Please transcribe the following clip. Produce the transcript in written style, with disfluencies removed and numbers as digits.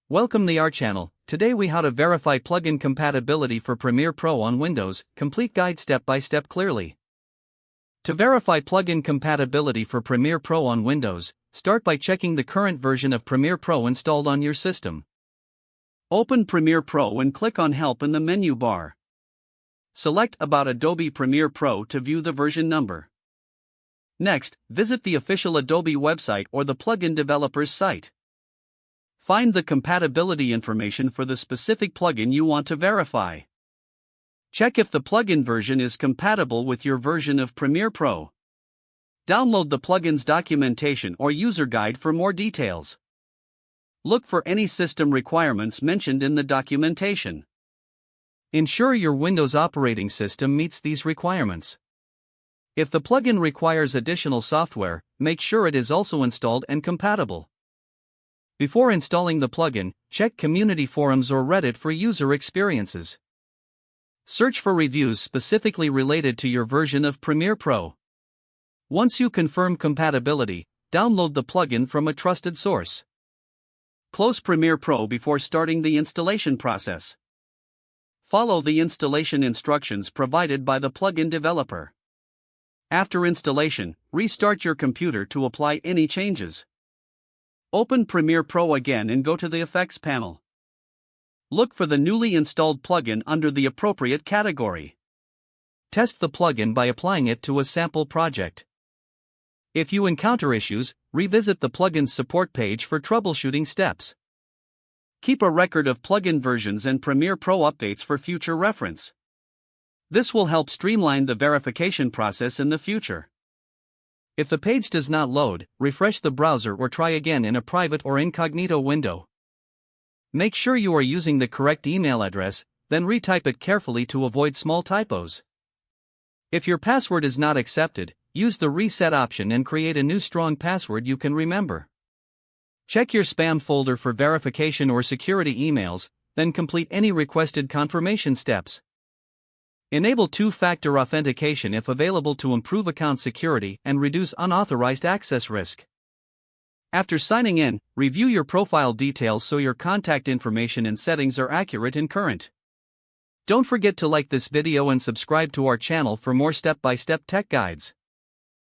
Welcome to our channel. Today we how to verify plugin compatibility for Premiere Pro on Windows, complete guide step by step clearly. To verify plugin compatibility for Premiere Pro on Windows, start by checking the current version of Premiere Pro installed on your system. Open Premiere Pro and click on Help in the menu bar. Select About Adobe Premiere Pro to view the version number. Next, visit the official Adobe website or the plugin developer's site. Find the compatibility information for the specific plugin you want to verify. Check if the plugin version is compatible with your version of Premiere Pro. Download the plugin's documentation or user guide for more details. Look for any system requirements mentioned in the documentation. Ensure your Windows operating system meets these requirements. If the plugin requires additional software, make sure it is also installed and compatible. Before installing the plugin, check community forums or Reddit for user experiences. Search for reviews specifically related to your version of Premiere Pro. Once you confirm compatibility, download the plugin from a trusted source. Close Premiere Pro before starting the installation process. Follow the installation instructions provided by the plugin developer. After installation, restart your computer to apply any changes. Open Premiere Pro again and go to the Effects panel. Look for the newly installed plugin under the appropriate category. Test the plugin by applying it to a sample project. If you encounter issues, revisit the plugin's support page for troubleshooting steps. Keep a record of plugin versions and Premiere Pro updates for future reference. This will help streamline the verification process in the future. If the page does not load, refresh the browser or try again in a private or incognito window. Make sure you are using the correct email address, then retype it carefully to avoid small typos. If your password is not accepted, use the reset option and create a new strong password you can remember. Check your spam folder for verification or security emails, then complete any requested confirmation steps. Enable two-factor authentication if available to improve account security and reduce unauthorized access risk. After signing in, review your profile details so your contact information and settings are accurate and current. Don't forget to like this video and subscribe to our channel for more step-by-step tech guides.